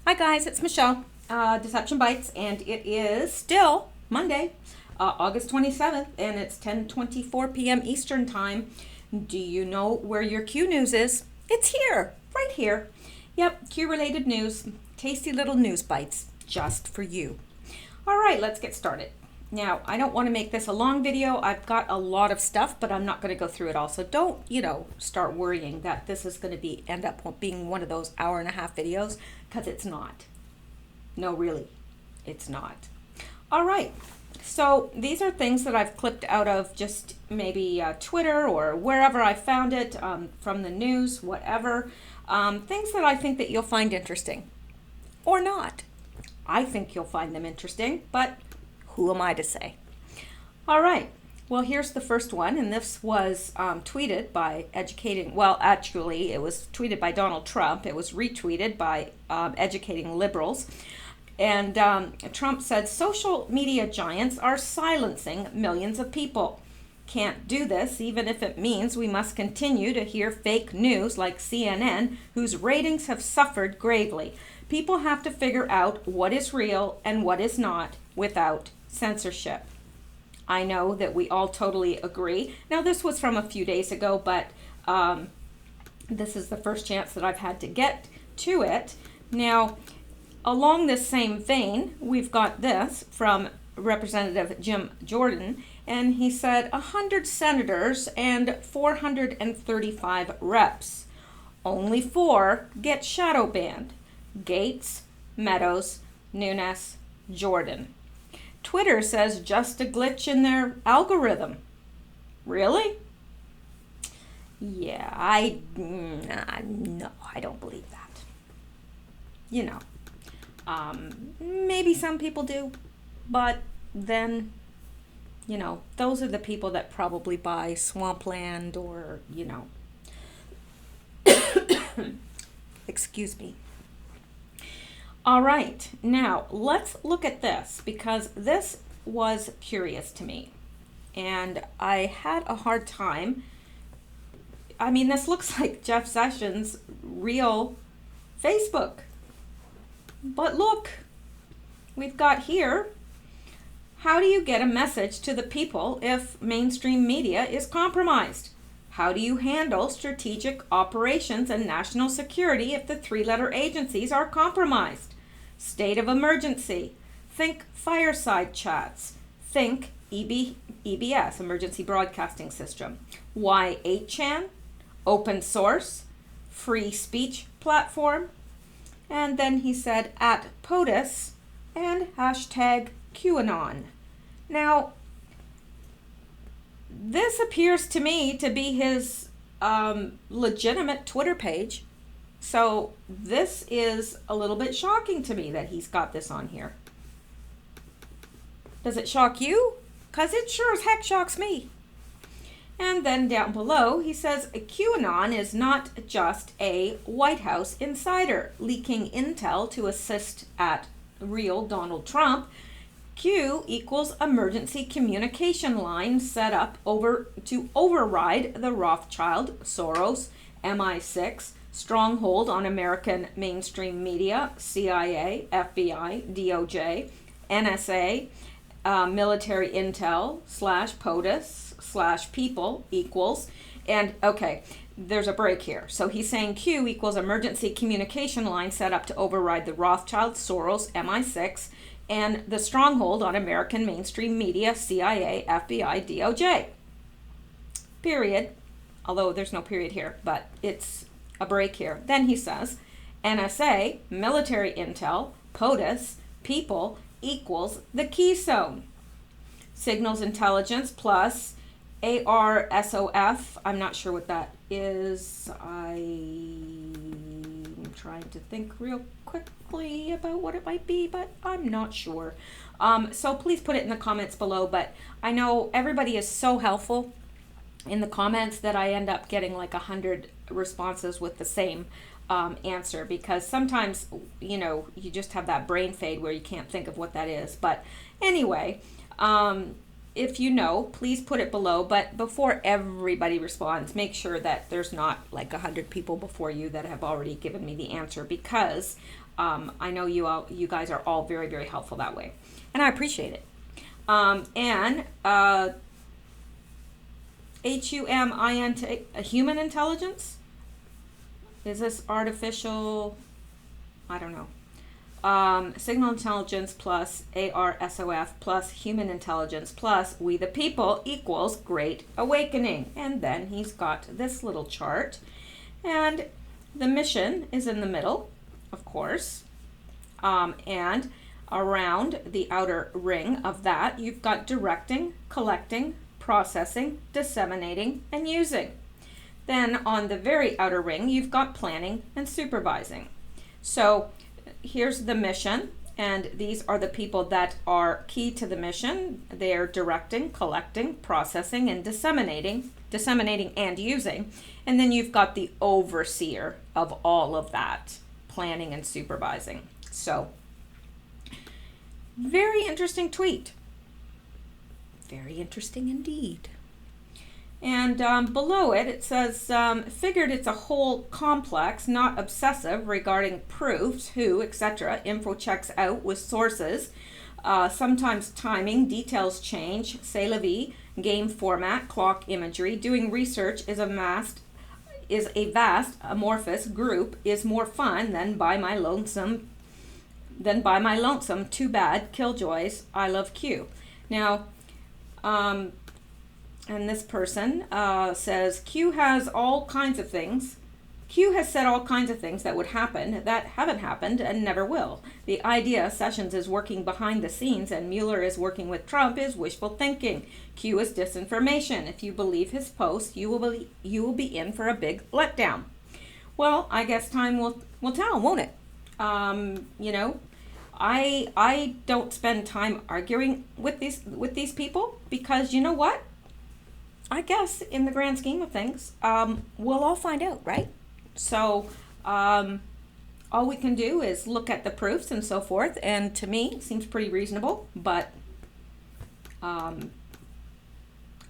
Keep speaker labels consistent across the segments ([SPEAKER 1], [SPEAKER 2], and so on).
[SPEAKER 1] Hi guys, it's Michelle, Deception Bites, and it is still Monday, August 27th, and it's 10:24 p.m. Eastern Time. Do you know where your Q news is? It's here, right here. Yep, Q-related news, tasty little news bites, just for you. All right, let's get started. Now, I don't want to make this a long video. I've got a lot of stuff, but I'm not going to go through it all. So don't, start worrying that this is going to end up being one of those hour-and-a-half videos, because it's not. No, really, it's not. All right. So these are things that I've clipped out of just maybe Twitter or wherever I found it, from the news, whatever. Things that I think that you'll find interesting or not. I think you'll find them interesting, but who am I to say? All right. Well, here's the first one, and this was tweeted by actually, it was tweeted by Donald Trump. It was retweeted by Educating Liberals. And Trump said, social media giants are silencing millions of people. Can't do this, even if it means we must continue to hear fake news like CNN, whose ratings have suffered gravely. People have to figure out what is real and what is not without censorship. I know that we all totally agree. Now, this was from a few days ago, but this is the first chance that I've had to get to it. Now, along this same vein, we've got this from Representative Jim Jordan, and he said 100 senators and 435 reps. Only 4 get shadow banned: Gates, Meadows, Nunes, Jordan. Twitter says just a glitch in their algorithm. Really? Yeah, no, I don't believe that. Maybe some people do, but then, those are the people that probably buy swampland or, excuse me. All right, now let's look at this, because this was curious to me and I had a hard time. I mean, this looks like Jeff Sessions' real Facebook. But look, we've got here, how do you get a message to the people if mainstream media is compromised? How do you handle strategic operations and national security if the 3-letter agencies are compromised? State of emergency. Think fireside chats. Think EBS, Emergency Broadcasting System. Why 8chan? Open source. Free speech platform. And then he said at POTUS and hashtag QAnon. Now, this appears to me to be his legitimate Twitter page. So this is a little bit shocking to me that he's got this on here. Does it shock you? Because it sure as heck shocks me. And then down below, he says, QAnon is not just a White House insider leaking intel to assist at real Donald Trump. Q equals emergency communication line set up to override the Rothschild, Soros, MI6, stronghold on American mainstream media, CIA, FBI, DOJ, NSA, military intel / POTUS / people equals, and okay, there's a break here. So he's saying Q equals emergency communication line set up to override the Rothschild, Soros, MI6, and the stronghold on American mainstream media, CIA, FBI, DOJ. Period. Although there's no period here, but it's a break here. Then he says NSA, military intel, POTUS, people equals the keystone. Signals intelligence plus ARSOF. I'm not sure what that is. I'm trying to think real quickly about what it might be, but I'm not sure. So please put it in the comments below. But I know everybody is so helpful in the comments that I end up getting like 100 responses with the same answer, because sometimes, you just have that brain fade where you can't think of what that is. But anyway, if you know, please put it below. But before everybody responds, make sure that there's not like 100 people before you that have already given me the answer, because I know you guys are all very, very helpful that way, and I appreciate it. HUMINT, human intelligence? Is this artificial? I don't know. Signal intelligence plus ARSOF plus human intelligence plus we the people equals great awakening. And then he's got this little chart. And the mission is in the middle, of course. And around the outer ring of that, you've got directing, collecting, processing, disseminating, and using. Then on the very outer ring, you've got planning and supervising. So here's the mission, and these are the people that are key to the mission. They are directing, collecting, processing, and disseminating and using. And then you've got the overseer of all of that, planning and supervising. So very interesting tweet. Very interesting indeed. And below it, it says, figured it's a whole complex, not obsessive, regarding proofs, who, etc. Info checks out with sources. Sometimes timing, details change, c'est la vie, game format, clock imagery. Doing research is a vast, amorphous group, is more fun than by my lonesome, too bad, killjoys, I love Q. Now, and this person says, Q has all kinds of things. Q has said all kinds of things that would happen that haven't happened and never will. The idea Sessions is working behind the scenes and Mueller is working with Trump is wishful thinking. Q is disinformation. If you believe his post, you will be in for a big letdown. Well, I guess time will tell, won't it? You know, I don't spend time arguing with these people, because you know what? I guess in the grand scheme of things, we'll all find out, right? So all we can do is look at the proofs and so forth, and to me, it seems pretty reasonable, but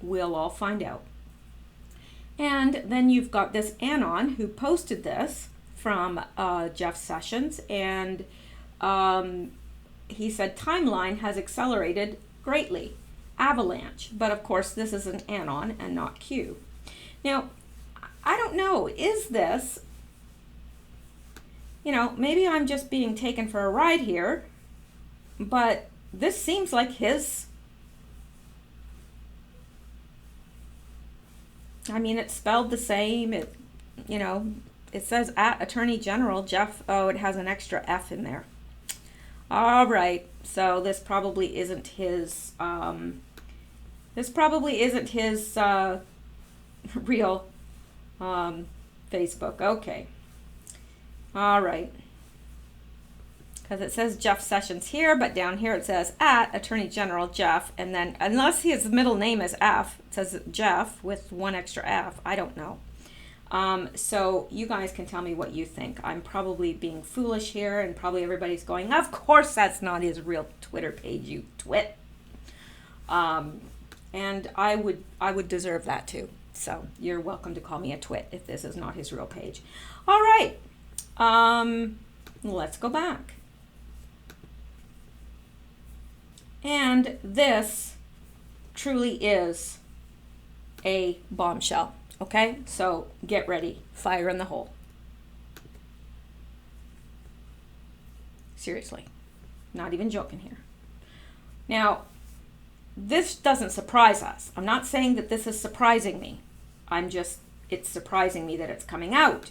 [SPEAKER 1] we'll all find out. And then you've got this Anon who posted this from Jeff Sessions, and he said timeline has accelerated greatly. Avalanche, but of course this is an Anon and not Q. Now, I don't know, is this, you know, maybe I'm just being taken for a ride here, but this seems like his, I mean, it's spelled the same, it, you know, it says at Attorney General Jeff, oh, it has an extra F in there. All right, so this probably isn't his, real Facebook. Okay. All right. Because it says Jeff Sessions here, but down here it says at Attorney General Jeff, and then unless his middle name is F, it says Jeff with one extra F. I don't know. So you guys can tell me what you think. I'm probably being foolish here, and probably everybody's going, of course that's not his real Twitter page, you twit. And I would deserve that too. So you're welcome to call me a twit if this is not his real page. All right. Let's go back. And this truly is a bombshell. Okay, so get ready. Fire in the hole. Seriously. Not even joking here. Now, this doesn't surprise us. I'm not saying that this is surprising me. It's surprising me that it's coming out.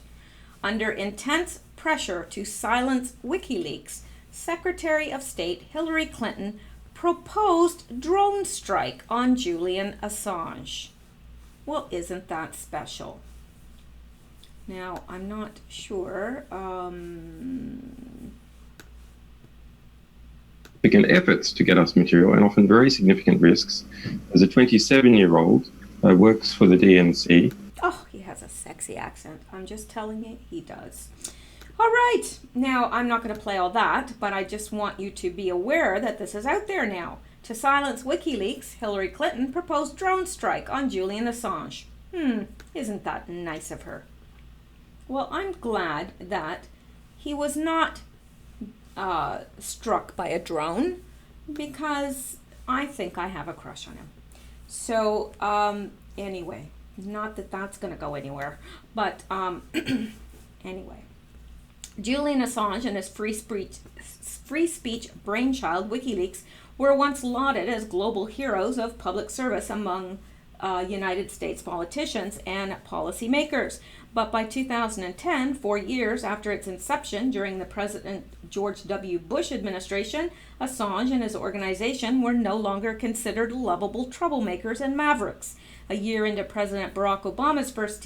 [SPEAKER 1] Under intense pressure to silence WikiLeaks, Secretary of State Hillary Clinton proposed drone strike on Julian Assange. Well, isn't that special? Now, I'm not sure.
[SPEAKER 2] Significant efforts to get us material, and often very significant risks. As a 27-year-old works for the DNC.
[SPEAKER 1] Oh, he has a sexy accent. I'm just telling you, he does. All right. Now, I'm not going to play all that, but I just want you to be aware that this is out there now. To silence WikiLeaks, Hillary Clinton proposed drone strike on Julian Assange. Isn't that nice of her? Well, I'm glad that he was not struck by a drone, because I think I have a crush on him. So, anyway, not that that's going to go anywhere, but anyway. Julian Assange and his free speech brainchild WikiLeaks were once lauded as global heroes of public service among United States politicians and policymakers. But by 2010, 4 years after its inception during the President George W. Bush administration, Assange and his organization were no longer considered lovable troublemakers and mavericks. A year into President Barack Obama's first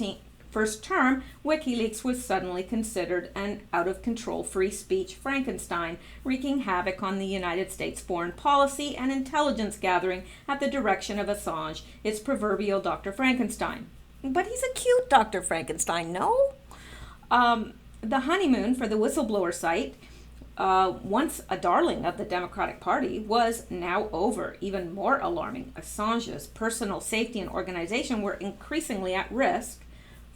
[SPEAKER 1] term, WikiLeaks was suddenly considered an out-of-control free speech Frankenstein, wreaking havoc on the United States foreign policy and intelligence gathering at the direction of Assange, its proverbial Dr. Frankenstein. But he's a cute Dr. Frankenstein, no? The honeymoon for the whistleblower site, once a darling of the Democratic Party, was now over. Even more alarming, Assange's personal safety and organization were increasingly at risk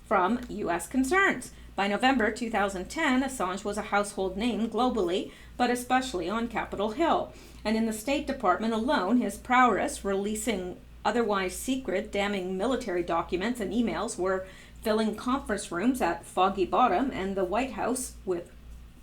[SPEAKER 1] from U.S. concerns. By November 2010, Assange was a household name globally, but especially on Capitol Hill. And in the State Department alone, his prowess releasing otherwise secret, damning military documents and emails were filling conference rooms at Foggy Bottom and the White House with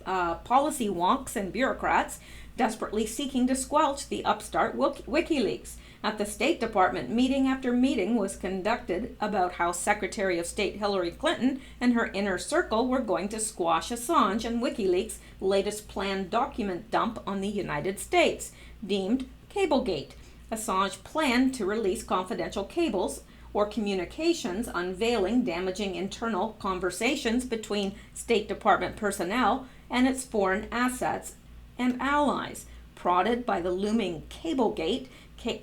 [SPEAKER 1] policy wonks and bureaucrats desperately seeking to squelch the upstart WikiLeaks. At the State Department, meeting after meeting was conducted about how Secretary of State Hillary Clinton and her inner circle were going to squash Assange and WikiLeaks' latest planned document dump on the United States, deemed Cablegate. Assange planned to release confidential cables or communications unveiling damaging internal conversations between State Department personnel and its foreign assets and allies. Prodded by the looming Cablegate,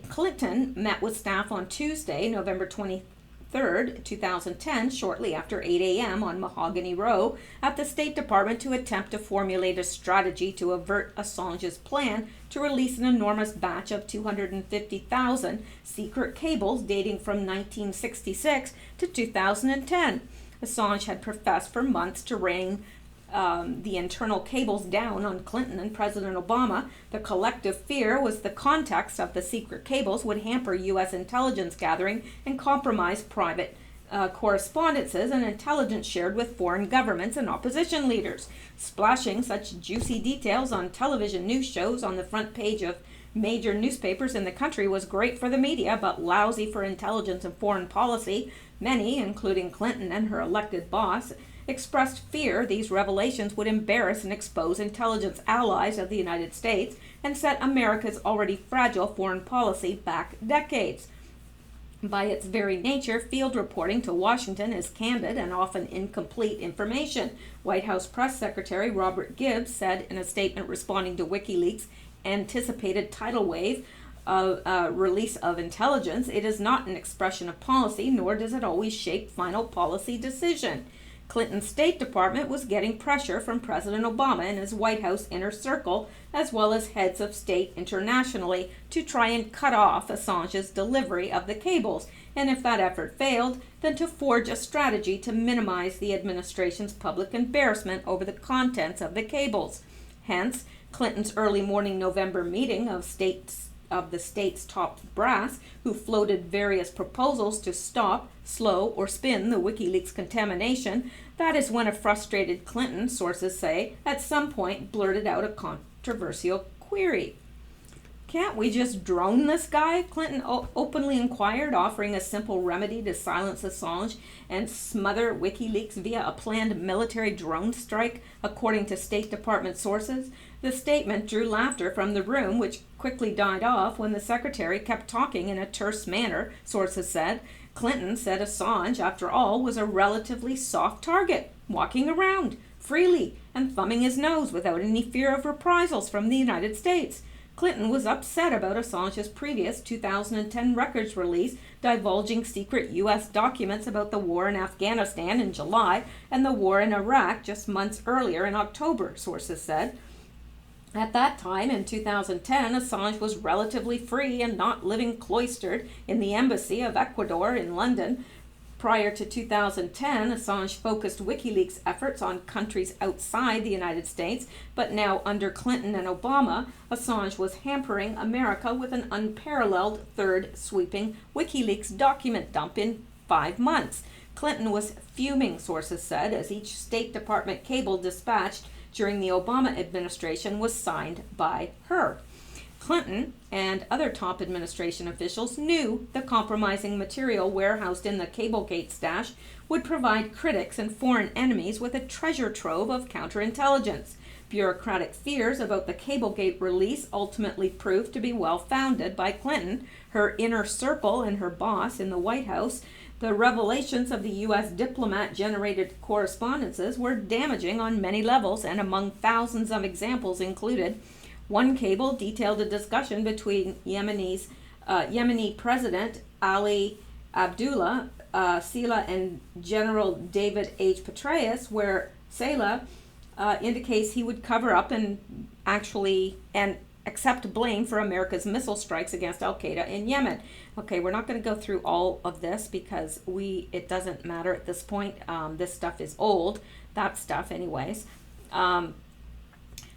[SPEAKER 1] Clinton met with staff on Tuesday, November 23rd, 2010, shortly after 8 a.m. on Mahogany Row at the State Department to attempt to formulate a strategy to avert Assange's plan to release an enormous batch of 250,000 secret cables dating from 1966 to 2010. Assange had professed for months to rain the internal cables down on Clinton and President Obama. The collective fear was the context of the secret cables would hamper U.S. intelligence gathering and compromise private correspondences and intelligence shared with foreign governments and opposition leaders. Splashing such juicy details on television news shows on the front page of major newspapers in the country was great for the media, but lousy for intelligence and foreign policy. Many, including Clinton and her elected boss, expressed fear these revelations would embarrass and expose intelligence allies of the United States and set America's already fragile foreign policy back decades. By its very nature, field reporting to Washington is candid and often incomplete information. White House Press Secretary Robert Gibbs said in a statement responding to WikiLeaks' anticipated tidal wave of release of intelligence, "It is not an expression of policy, nor does it always shape final policy decision." Clinton's State Department was getting pressure from President Obama and his White House inner circle, as well as heads of state internationally, to try and cut off Assange's delivery of the cables, and if that effort failed, then to forge a strategy to minimize the administration's public embarrassment over the contents of the cables. Hence, Clinton's early morning November meeting of the state's top brass, who floated various proposals to stop, slow, or spin the WikiLeaks contamination. That is when a frustrated Clinton, sources say, at some point blurted out a controversial query. "Can't we just drone this guy?" Clinton openly inquired, offering a simple remedy to silence Assange and smother WikiLeaks via a planned military drone strike, according to State Department sources. The statement drew laughter from the room, which quickly died off when the secretary kept talking in a terse manner, sources said. Clinton said Assange, after all, was a relatively soft target, walking around freely and thumbing his nose without any fear of reprisals from the United States. Clinton was upset about Assange's previous 2010 records release divulging secret U.S. documents about the war in Afghanistan in July and the war in Iraq just months earlier in October, sources said. At that time, in 2010, Assange was relatively free and not living cloistered in the embassy of Ecuador in London. Prior to 2010, Assange focused WikiLeaks' efforts on countries outside the United States, but now under Clinton and Obama, Assange was hampering America with an unparalleled third sweeping WikiLeaks document dump in 5 months. Clinton was fuming, sources said, as each State Department cable dispatched during the Obama administration was signed by her. Clinton and other top administration officials knew the compromising material warehoused in the Cablegate stash would provide critics and foreign enemies with a treasure trove of counterintelligence. Bureaucratic fears about the Cablegate release ultimately proved to be well founded by Clinton, her inner circle, and her boss in the White House. The revelations of the U.S. diplomat-generated correspondences were damaging on many levels, and among thousands of examples included one cable detailed a discussion between Yemeni President Ali Abdullah Saleh and General David H. Petraeus, where Saleh indicates he would cover up and accept blame for America's missile strikes against Al-Qaeda in Yemen. Okay, we're not going to go through all of this because it doesn't matter at this point. This stuff is old. That stuff, anyways.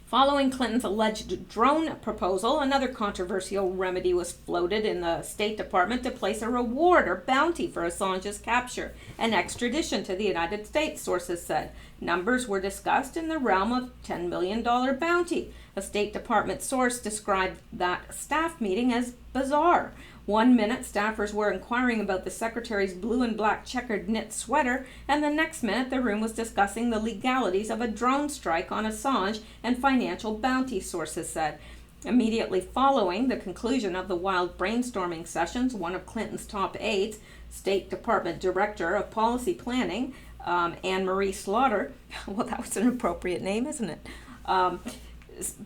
[SPEAKER 1] Following Clinton's alleged drone proposal, another controversial remedy was floated in the State Department to place a reward or bounty for Assange's capture and extradition to the United States, sources said. Numbers were discussed in the realm of $10 million bounty. A State Department source described that staff meeting as bizarre. 1 minute, staffers were inquiring about the secretary's blue and black checkered knit sweater, and the next minute, the room was discussing the legalities of a drone strike on Assange and financial bounty, sources said. Immediately following the conclusion of the wild brainstorming sessions, one of Clinton's top aides, State Department Director of Policy Planning, Anne Marie Slaughter, well, that was an appropriate name, isn't it?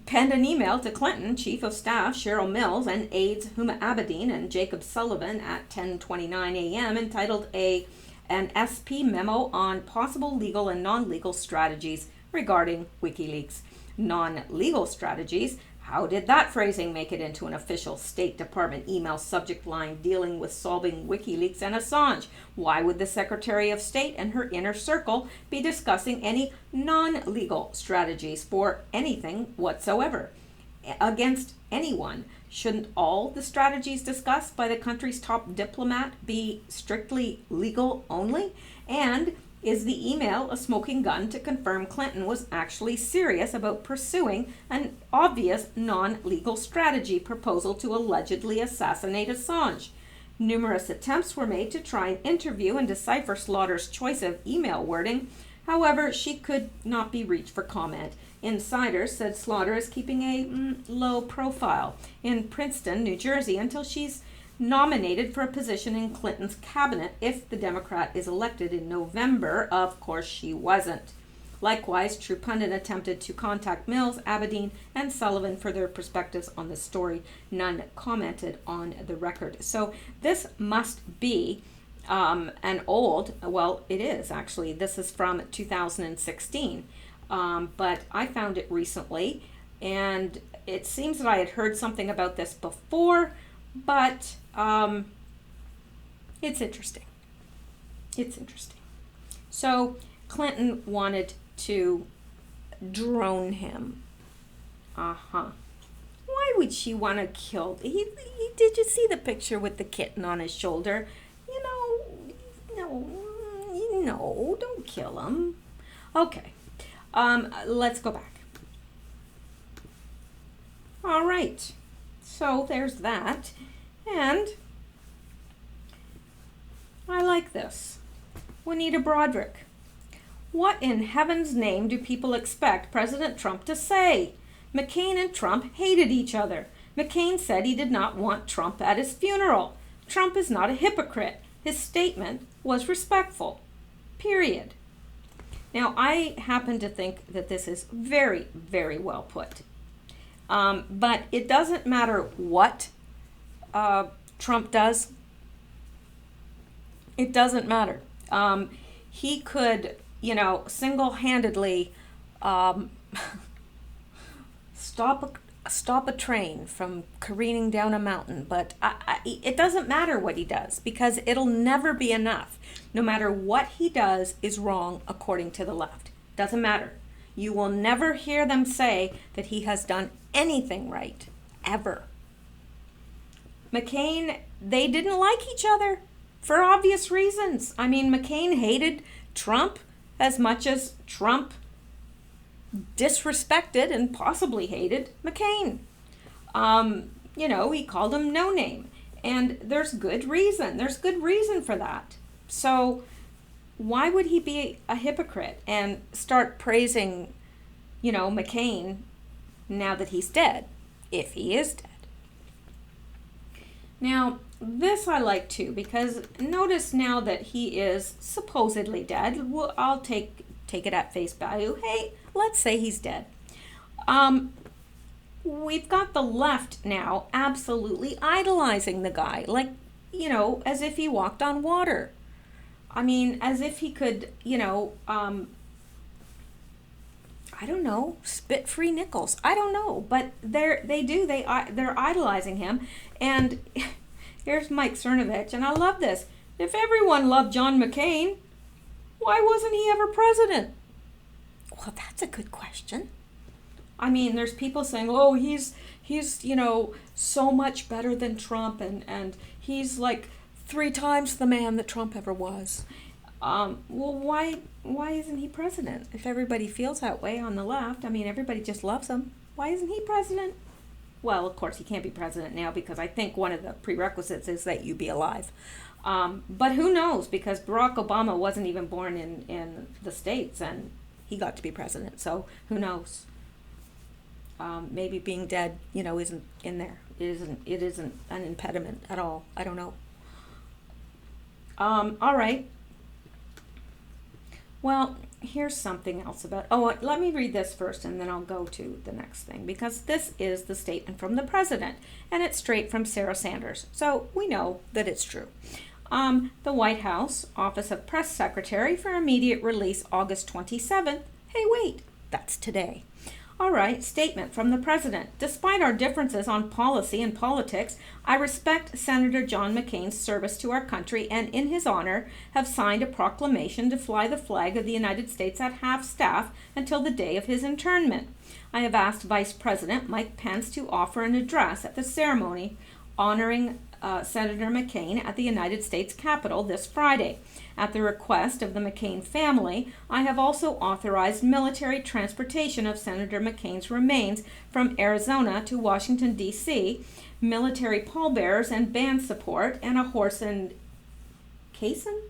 [SPEAKER 1] Penned an email to Clinton, Chief of Staff Cheryl Mills, and aides Huma Abedin and Jacob Sullivan at 10:29 a.m. entitled an SP memo on possible legal and non-legal strategies regarding WikiLeaks. Non-legal strategies? How did that phrasing make it into an official State Department email subject line dealing with solving WikiLeaks and Assange? Why would the Secretary of State and her inner circle be discussing any non-legal strategies for anything whatsoever? Against anyone? Shouldn't all the strategies discussed by the country's top diplomat be strictly legal only? And is the email a smoking gun to confirm Clinton was actually serious about pursuing an obvious non-legal strategy proposal to allegedly assassinate Assange? Numerous attempts were made to try and interview and decipher Slaughter's choice of email wording. However, she could not be reached for comment. Insiders said Slaughter is keeping a low profile in Princeton, New Jersey, until she's nominated for a position in Clinton's cabinet if the Democrat is elected in November. Of course, she wasn't. Likewise, True Pundit attempted to contact Mills, Abedin, and Sullivan for their perspectives on the story. None commented on the record. So this must be an old, well, it is actually. This is from 2016, but I found it recently, and it seems that I had heard something about this before, but it's interesting. It's interesting. So Clinton wanted to drone him. Why would she want to kill? Did you see the picture with the kitten on his shoulder? No, don't kill him. Okay, let's go back. All right, so there's that. And I like this. Juanita Broderick. What in heaven's name do people expect President Trump to say? McCain and Trump hated each other. McCain said he did not want Trump at his funeral. Trump is not a hypocrite. His statement was respectful. Period. Now, I happen to think that this is very, very well put. But it doesn't matter what Trump does. It doesn't matter. He could, single-handedly stop a train from careening down a mountain, but it doesn't matter what he does because it'll never be enough. No matter what he does is wrong according to the left. Doesn't matter. You will never hear them say that he has done anything right, ever. McCain, they didn't like each other for obvious reasons. I mean, McCain hated Trump as much as Trump disrespected and possibly hated McCain. He called him no name. And there's good reason. There's good reason for that. So why would he be a hypocrite and start praising, McCain now that he's dead, if he is dead? Now, this I like too, because notice now that he is supposedly dead. Well, I'll take it at face value. Hey, let's say he's dead. We've got the left now absolutely idolizing the guy, like, as if he walked on water. I mean, as if he could, I don't know, spit free nickels. I don't know, but they're idolizing him. And here's Mike Cernovich, and I love this. If everyone loved John McCain, why wasn't he ever president? Well, that's a good question. I mean, there's people saying, oh, he's so much better than Trump, and he's like 3 times the man that Trump ever was. Well, why isn't he president? If everybody feels that way on the left, I mean, everybody just loves him. Why isn't he president? Well, of course, he can't be president now because I think one of the prerequisites is that you be alive. But who knows? Because Barack Obama wasn't even born in the States, and he got to be president. So who knows? Maybe being dead, isn't in there. It isn't an impediment at all. I don't know. All right. Well, here's something else about... let me read this first, and then I'll go to the next thing, because this is the statement from the president, and it's straight from Sarah Sanders. So we know that it's true. The White House Office of Press Secretary for immediate release August 27th. Hey, wait, that's today. All right, statement from the president. Despite our differences on policy and politics, I respect Senator John McCain's service to our country and in his honor have signed a proclamation to fly the flag of the United States at half-staff until the day of his internment. I have asked Vice President Mike Pence to offer an address at the ceremony honoring Senator McCain at the United States Capitol this Friday. At the request of the McCain family, I have also authorized military transportation of Senator McCain's remains from Arizona to Washington, D.C., military pallbearers and band support, and a horse and caisson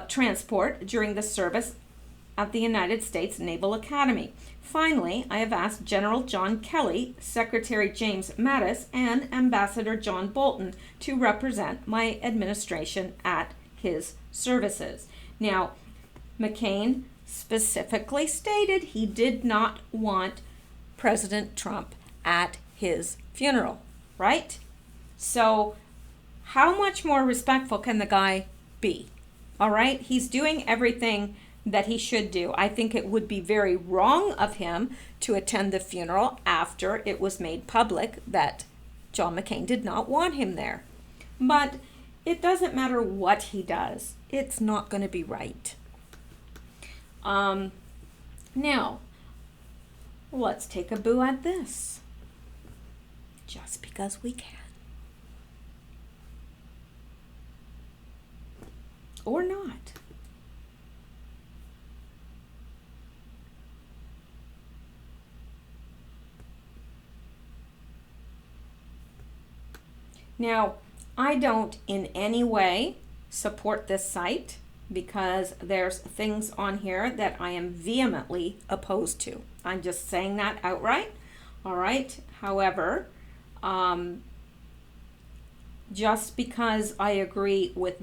[SPEAKER 1] transport during the service at the United States Naval Academy. Finally, I have asked General John Kelly, Secretary James Mattis, and Ambassador John Bolton to represent my administration at his services. Now, McCain specifically stated he did not want President Trump at his funeral, right? So how much more respectful can the guy be? All right, he's doing everything that he should do. I think it would be very wrong of him to attend the funeral after it was made public that John McCain did not want him there. But it doesn't matter what he does. It's not going to be right. Now, let's take a boo at this. Just because we can. Or not. Now, I don't in any way support this site because there's things on here that I am vehemently opposed to. I'm just saying that outright. All right. However, just because I agree with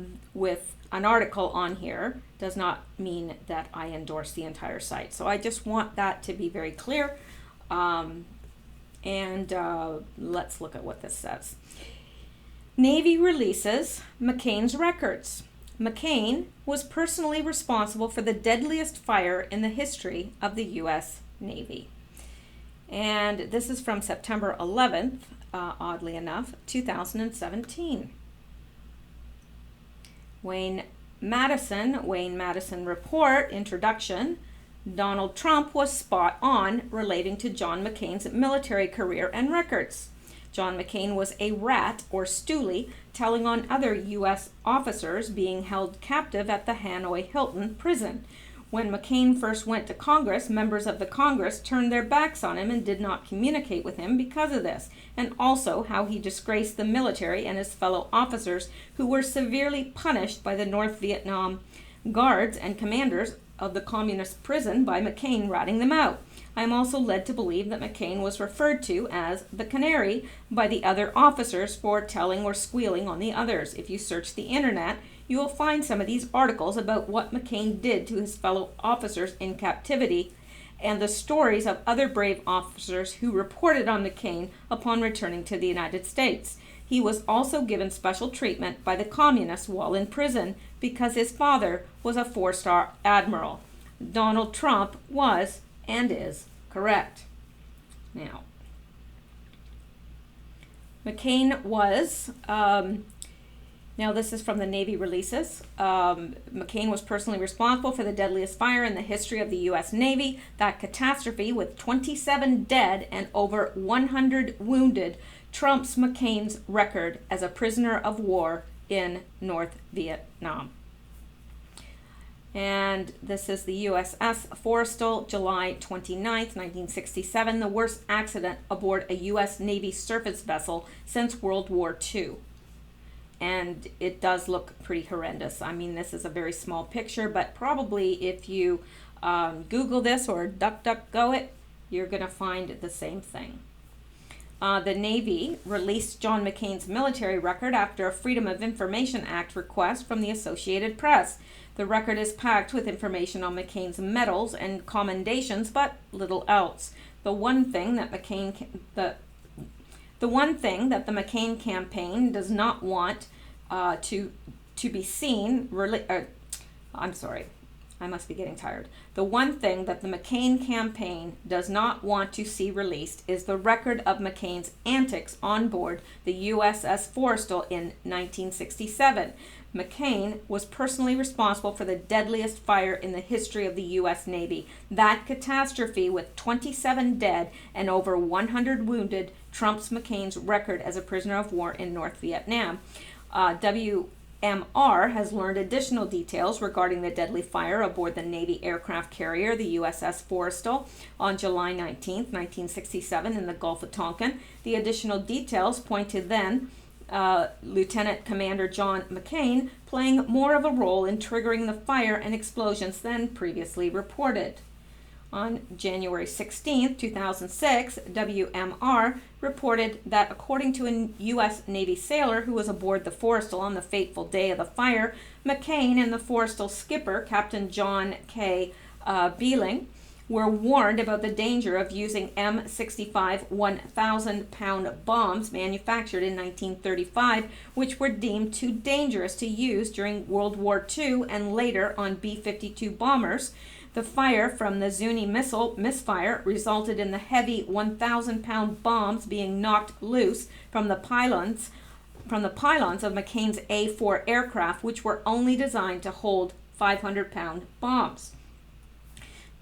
[SPEAKER 1] an article on here does not mean that I endorse the entire site. So I just want that to be very clear. Let's look at what this says. Navy releases McCain's records. McCain was personally responsible for the deadliest fire in the history of the U.S. Navy. And this is from September 11th, oddly enough, 2017. Wayne Madison report, introduction. Donald Trump was spot on relating to John McCain's military career and records. John McCain was a rat or stoolie, telling on other U.S. officers being held captive at the Hanoi Hilton prison. When McCain first went to Congress, members of the Congress turned their backs on him and did not communicate with him because of this, and also how he disgraced the military and his fellow officers who were severely punished by the North Vietnam guards and commanders of the communist prison by McCain ratting them out. I am also led to believe that McCain was referred to as the canary by the other officers for telling or squealing on the others. If you search the internet, you will find some of these articles about what McCain did to his fellow officers in captivity and the stories of other brave officers who reported on McCain upon returning to the United States. He was also given special treatment by the communists while in prison because his father was a 4-star admiral. Donald Trump was and is correct. Now, McCain was, now this is from the Navy releases. McCain was personally responsible for the deadliest fire in the history of the U.S. Navy. That catastrophe, with 27 dead and over 100 wounded, trumps McCain's record as a prisoner of war in North Vietnam. And this is the USS Forrestal, July 29th, 1967, the worst accident aboard a U.S. Navy surface vessel since World War II. And it does look pretty horrendous. I mean, this is a very small picture, but probably if you Google this or DuckDuckGo it, you're going to find the same thing. The Navy released John McCain's military record after a Freedom of Information Act request from the Associated Press. The record is packed with information on McCain's medals and commendations, but little else. The one thing that the McCain campaign does not want to be seen. I must be getting tired. The one thing that the McCain campaign does not want to see released is the record of McCain's antics on board the USS Forrestal in 1967. McCain was personally responsible for the deadliest fire in the history of the U.S. Navy. That catastrophe, with 27 dead and over 100 wounded, trumps McCain's record as a prisoner of war in North Vietnam. WMR has learned additional details regarding the deadly fire aboard the Navy aircraft carrier, the USS Forrestal, on July 19, 1967, in the Gulf of Tonkin. The additional details point to then Lieutenant Commander John McCain playing more of a role in triggering the fire and explosions than previously reported. On January 16, 2006, WMR reported that according to a U.S. Navy sailor who was aboard the Forrestal on the fateful day of the fire, McCain and the Forrestal skipper, Captain John K. Beeling, were warned about the danger of using M65 1,000-pound bombs manufactured in 1935, which were deemed too dangerous to use during World War II and later on B-52 bombers. The fire from the Zuni missile misfire resulted in the heavy 1,000-pound bombs being knocked loose from the pylons of McCain's A-4 aircraft, which were only designed to hold 500-pound bombs.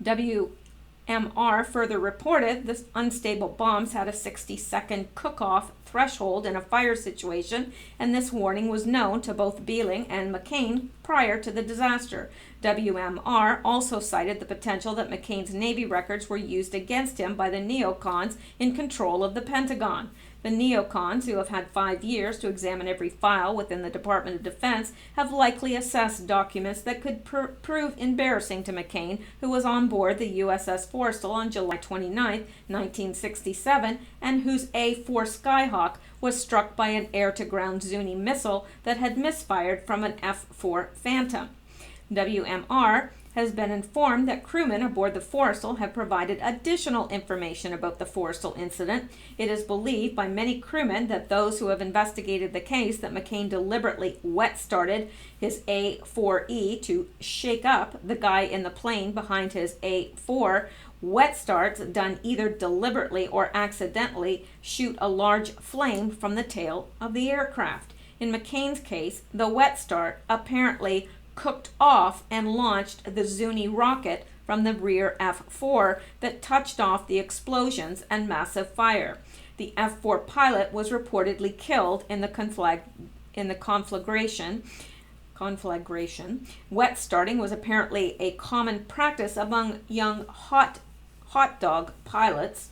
[SPEAKER 1] WMR further reported the unstable bombs had a 60-second cook-off threshold in a fire situation, and this warning was known to both Beeling and McCain prior to the disaster. WMR also cited the potential that McCain's Navy records were used against him by the neocons in control of the Pentagon. The neocons, who have had 5 years to examine every file within the Department of Defense, have likely assessed documents that could prove embarrassing to McCain, who was on board the USS Forrestal on July 29, 1967, and whose A-4 Skyhawk was struck by an air-to-ground Zuni missile that had misfired from an F-4 Phantom. WMR has been informed that crewmen aboard the Forrestal have provided additional information about the Forrestal incident. It is believed by many crewmen that those who have investigated the case that McCain deliberately wet-started his A-4E to shake up the guy in the plane behind his A-4 Wet starts, done either deliberately or accidentally, shoot a large flame from the tail of the aircraft. In McCain's case, the wet start apparently cooked off and launched the Zuni rocket from the rear F-4 that touched off the explosions and massive fire. The F-4 pilot was reportedly killed in the conflagration. Wet starting was apparently a common practice among young hot dog pilots.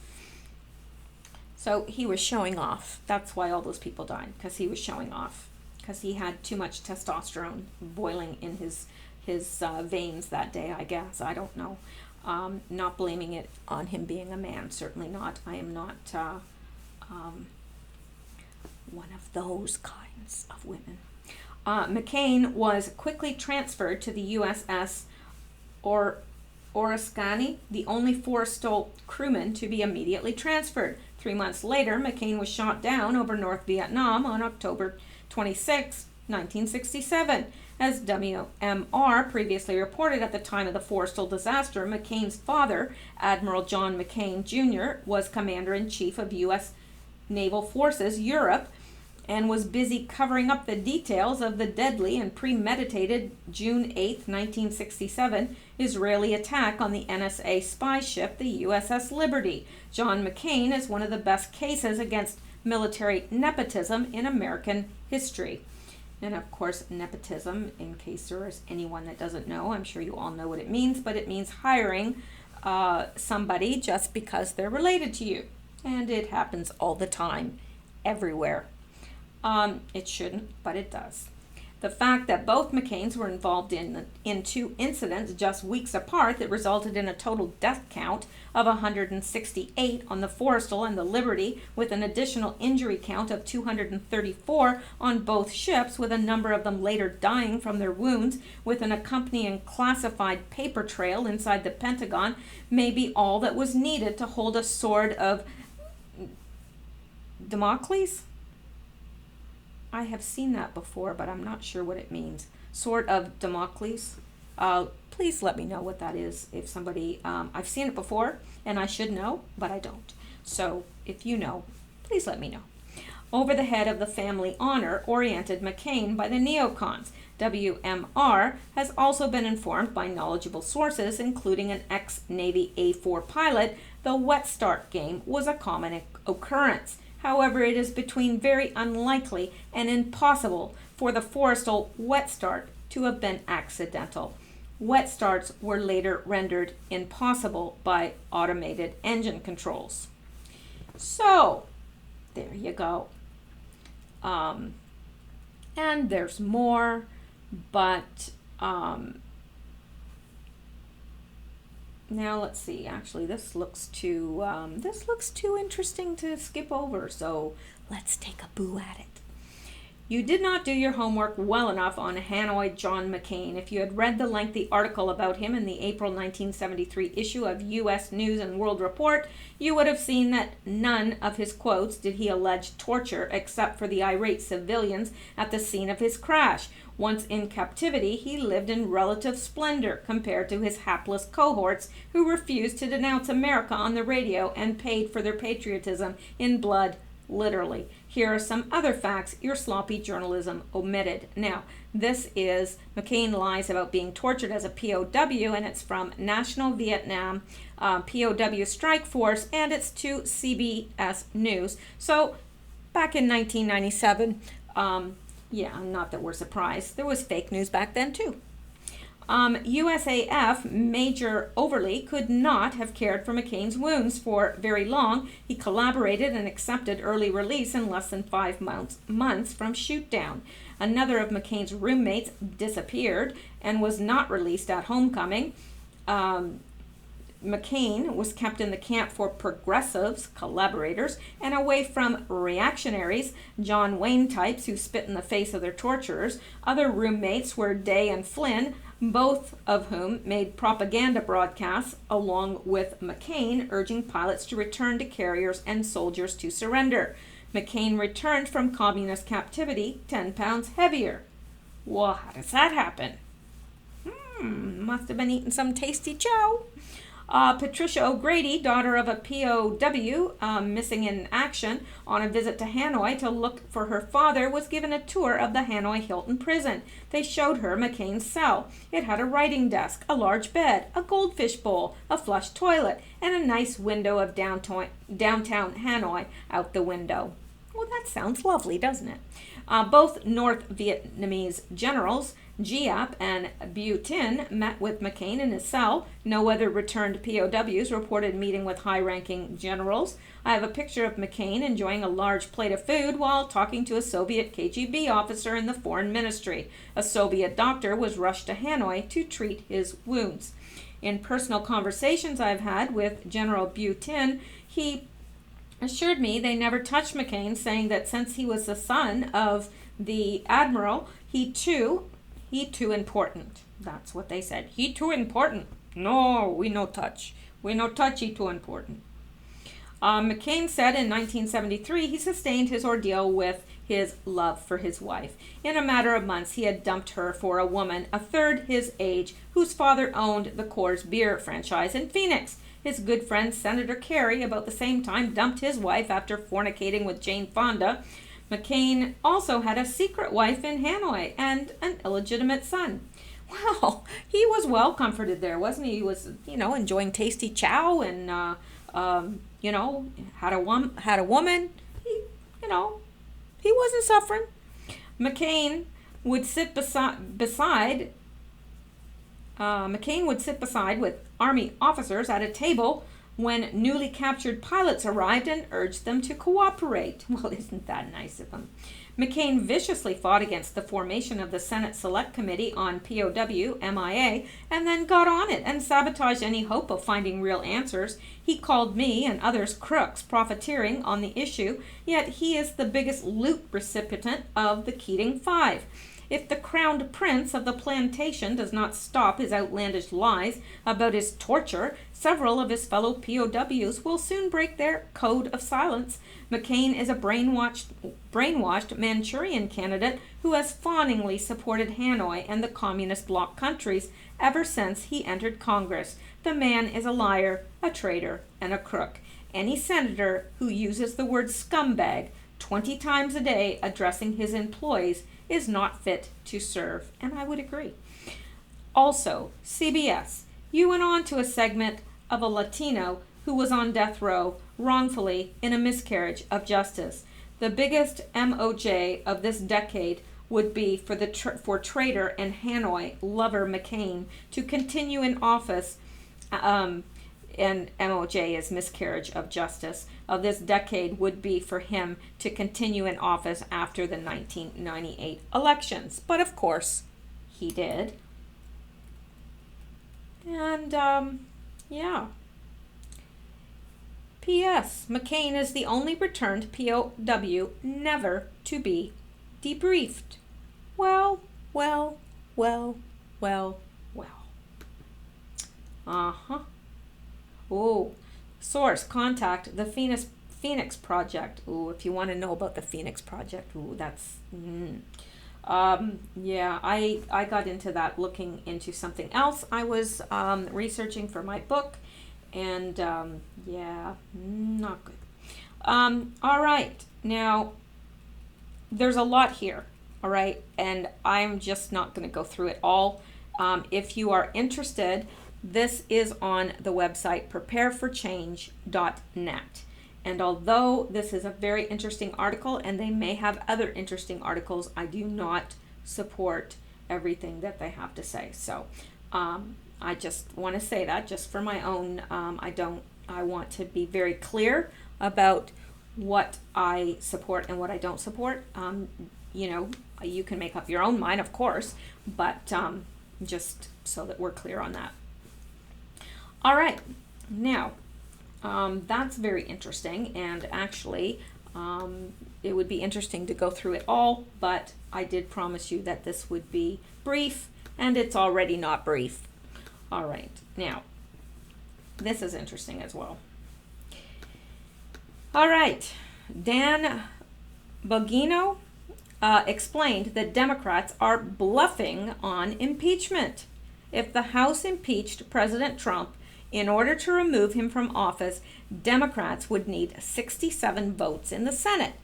[SPEAKER 1] So he was showing off. That's why all those people died, because he was showing off, because he had too much testosterone boiling in his veins that day, I guess. I don't know. Not blaming it on him being a man, certainly not. I am not one of those kinds of women. McCain was quickly transferred to the USS Oriskany, the only Forrestal crewman to be immediately transferred. 3 months later, McCain was shot down over North Vietnam on October 26, 1967. As WMR previously reported, at the time of the Forrestal disaster, McCain's father, Admiral John McCain Jr., was Commander-in-Chief of U.S. Naval Forces Europe and was busy covering up the details of the deadly and premeditated June 8, 1967 Israeli attack on the NSA spy ship, the USS Liberty. John McCain is one of the best cases against military nepotism in American history. And of course, nepotism, in case there is anyone that doesn't know, I'm sure you all know what it means, but it means hiring somebody just because they're related to you. And it happens all the time, everywhere. It shouldn't, but it does. The fact that both McCains were involved in two incidents just weeks apart that resulted in a total death count of 168 on the Forrestal and the Liberty, with an additional injury count of 234 on both ships, with a number of them later dying from their wounds, with an accompanying classified paper trail inside the Pentagon, may be all that was needed to hold a sword of Damocles? I have seen that before, but I'm not sure what it means. Sword of Damocles. Please let me know what that is. If somebody, I've seen it before, and I should know, but I don't. So if you know, please let me know. Over the head of the family honor-oriented McCain by the neocons. WMR has also been informed by knowledgeable sources, including an ex-Navy A-4 pilot, the wet start game was a common occurrence. However, it is between very unlikely and impossible for the Forrestal wet start to have been accidental. Wet starts were later rendered impossible by automated engine controls. So, there you go. And there's more, but now let's see. Actually, this looks too interesting to skip over. So let's take a boo at it. You did not do your homework well enough on Hanoi John McCain. If you had read the lengthy article about him in the April 1973 issue of U.S. News and World Report, you would have seen that none of his quotes did he allege torture except for the irate civilians at the scene of his crash. Once in captivity, he lived in relative splendor compared to his hapless cohorts who refused to denounce America on the radio and paid for their patriotism in blood, literally. Here are some other facts your sloppy journalism omitted. Now, this is McCain lies about being tortured as a POW, and it's from National Vietnam POW Strike Force, and it's to CBS News. So, back in 1997, yeah, not that we're surprised. There was fake news back then, too. USAF Major Overley could not have cared for McCain's wounds for very long. He collaborated and accepted early release in less than 5 months from shoot-down. Another of McCain's roommates disappeared and was not released at homecoming. McCain was kept in the camp for progressives, collaborators, and away from reactionaries, John Wayne types who spit in the face of their torturers. Other roommates were Day and Flynn, both of whom made propaganda broadcasts along with McCain, urging pilots to return to carriers and soldiers to surrender. McCain returned from communist captivity 10 pounds heavier. Well, how does that happen? Must have been eating some tasty chow. Patricia O'Grady, daughter of a POW missing in action on a visit to Hanoi to look for her father, was given a tour of the Hanoi Hilton prison. They showed her McCain's cell. It had a writing desk, a large bed, a goldfish bowl, a flush toilet, and a nice window of downtown Hanoi out the window. Well, that sounds lovely, doesn't it? Both North Vietnamese generals, Giap and Bu Tin, met with McCain in his cell. No other returned POWs reported meeting with high-ranking generals. I have a picture of McCain enjoying a large plate of food while talking to a Soviet KGB officer in the foreign ministry. A Soviet doctor was rushed to Hanoi to treat his wounds. In personal conversations I've had with General Bu Tin, he assured me they never touched McCain, saying that since he was the son of the admiral, he too important. That's what they said. He too important. No, we no touch. We no touch, he too important. McCain said in 1973 he sustained his ordeal with his love for his wife. In a matter of months, he had dumped her for a woman a third his age, whose father owned the Coors beer franchise in Phoenix. His good friend Senator Kerry, about the same time, dumped his wife after fornicating with Jane Fonda. McCain also had a secret wife in Hanoi and an illegitimate son. Well, he was well comforted there, wasn't he? He was, enjoying tasty chow and, had a woman. He wasn't suffering. McCain would sit beside with Army officers at a table when newly captured pilots arrived and urged them to cooperate. Well, isn't that nice of him? McCain viciously fought against the formation of the Senate Select Committee on POW, MIA, and then got on it and sabotaged any hope of finding real answers. He called me and others crooks profiteering on the issue, yet he is the biggest loot recipient of the Keating Five. If the crowned prince of the plantation does not stop his outlandish lies about his torture, several of his fellow POWs will soon break their code of silence. McCain is a brainwashed Manchurian candidate who has fawningly supported Hanoi and the communist bloc countries ever since he entered Congress. The man is a liar, a traitor, and a crook. Any senator who uses the word scumbag 20 times a day addressing his employees is not fit to serve, and I would agree. Also, CBS, you went on to a segment of a Latino who was on death row wrongfully in a miscarriage of justice. The biggest MOJ of this decade would be for traitor and Hanoi lover McCain to continue in office, and MOJ is miscarriage of justice, of this decade would be for him to continue in office after the 1998 elections. But of course, he did. And, yeah. P.S. McCain is the only returned POW never to be debriefed. Well. Uh-huh. Oh, source, contact the Phoenix Project. Ooh, if you want to know about the Phoenix Project, ooh, that's... yeah, I got into that looking into something else. I was researching for my book, and yeah, not good. All right, now, there's a lot here, all right, and I'm just not going to go through it all. If you are interested, this is on the website prepareforchange.net. And although this is a very interesting article, and they may have other interesting articles, I do not support everything that they have to say. So I just want to say that just for my own, I want to be very clear about what I support and what I don't support. You can make up your own mind, of course, but just so that we're clear on that. All right, now, that's very interesting, and actually, it would be interesting to go through it all, but I did promise you that this would be brief, and it's already not brief. All right, now, this is interesting as well. All right, Dan Bongino explained that Democrats are bluffing on impeachment. If the House impeached President Trump, In order to remove him from office, Democrats would need 67 votes in the Senate,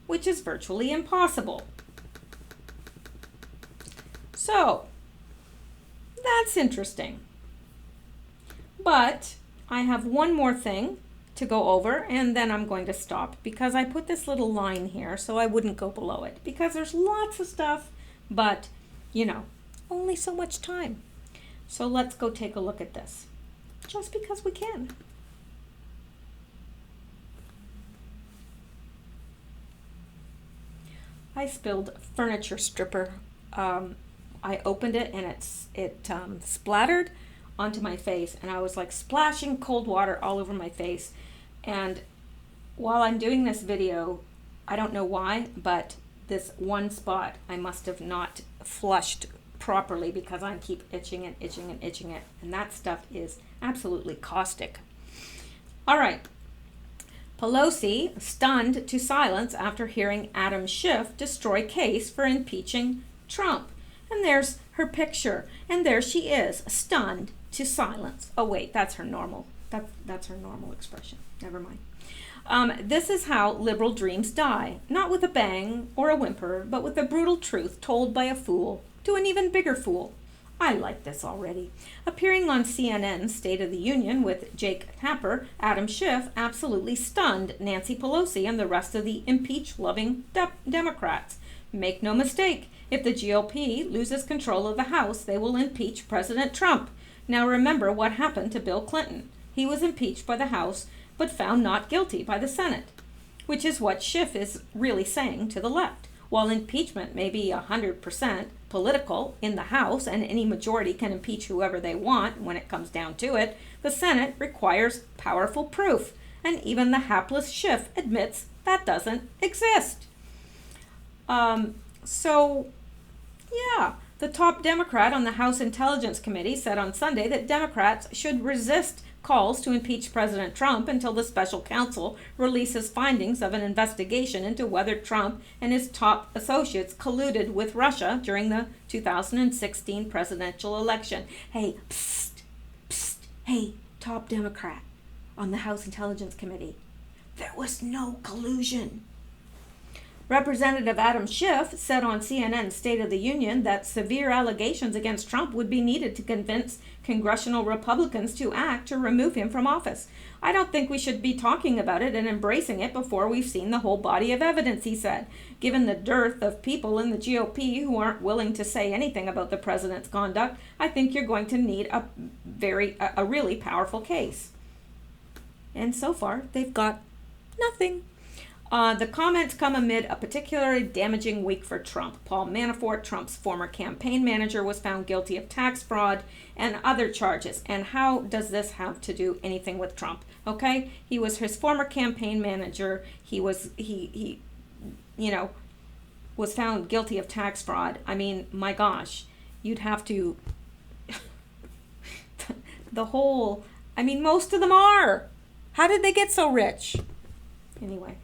[SPEAKER 1] which is virtually impossible. So, that's interesting. But I have one more thing to go over, and then I'm going to stop because I put this little line here so I wouldn't go below it, because there's lots of stuff, but only so much time. So let's go take a look at this, just because we can. I spilled furniture stripper. I opened it and it splattered onto my face, and I was like splashing cold water all over my face. And while I'm doing this video, I don't know why, but this one spot I must have not flushed properly because I keep itching and itching and itching it. And that stuff is absolutely caustic. All right. Pelosi stunned to silence after hearing Adam Schiff destroy case for impeaching Trump. And there's her picture. And there she is, stunned to silence. Oh wait, that's her normal. That's her normal expression. Never mind. This is how liberal dreams die. Not with a bang or a whimper, but with the brutal truth told by a fool to an even bigger fool. I like this already. Appearing on CNN's State of the Union with Jake Tapper, Adam Schiff absolutely stunned Nancy Pelosi and the rest of the impeach-loving Democrats. Make no mistake, if the GOP loses control of the House, they will impeach President Trump. Now remember what happened to Bill Clinton. He was impeached by the House, but found not guilty by the Senate, which is what Schiff is really saying to the left. While impeachment may be 100% political in the House, and any majority can impeach whoever they want when it comes down to it, the Senate requires powerful proof, and even the hapless Schiff admits that doesn't exist. The top Democrat on the House Intelligence Committee said on Sunday that Democrats should resist calls to impeach President Trump until the special counsel releases findings of an investigation into whether Trump and his top associates colluded with Russia during the 2016 presidential election. Hey, psst, psst, hey, top Democrat on the House Intelligence Committee. There was no collusion. Representative Adam Schiff said on CNN's State of the Union that severe allegations against Trump would be needed to convince congressional Republicans to act to remove him from office. I don't think we should be talking about it and embracing it before we've seen the whole body of evidence, he said. Given the dearth of people in the GOP who aren't willing to say anything about the president's conduct, I think you're going to need a really powerful case. And so far, they've got nothing. The comments come amid a particularly damaging week for Trump. Paul Manafort, Trump's former campaign manager, was found guilty of tax fraud and other charges. And how does this have to do anything with Trump? Okay, he was his former campaign manager. He was found guilty of tax fraud. I mean, my gosh, you'd have to most of them are. How did they get so rich? Anyway.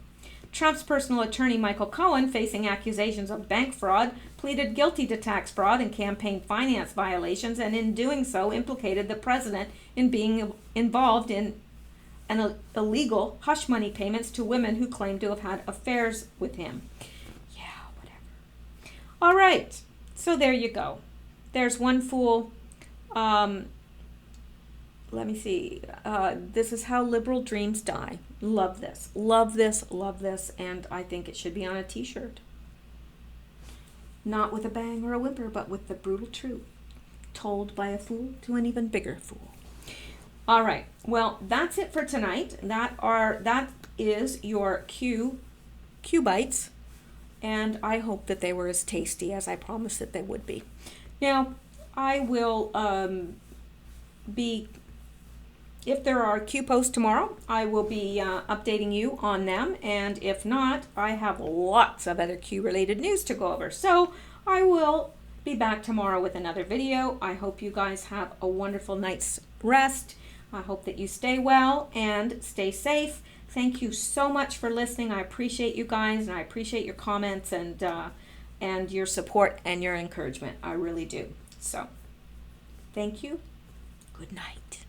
[SPEAKER 1] Trump's personal attorney, Michael Cohen, facing accusations of bank fraud, pleaded guilty to tax fraud and campaign finance violations, and in doing so implicated the president in being involved in an illegal hush money payments to women who claimed to have had affairs with him. Yeah, whatever. All right, so there you go. There's one fool. Let me see. This is how liberal dreams die. Love this. Love this. Love this. And I think it should be on a t-shirt. Not with a bang or a whimper, but with the brutal truth told by a fool to an even bigger fool. All right. Well, that's it for tonight. That is your Q-Bytes. And I hope that they were as tasty as I promised that they would be. Now, I will if there are Q posts tomorrow, I will be updating you on them. And if not, I have lots of other Q-related news to go over. So I will be back tomorrow with another video. I hope you guys have a wonderful night's rest. I hope that you stay well and stay safe. Thank you so much for listening. I appreciate you guys, and I appreciate your comments and your support and your encouragement. I really do. So, thank you. Good night.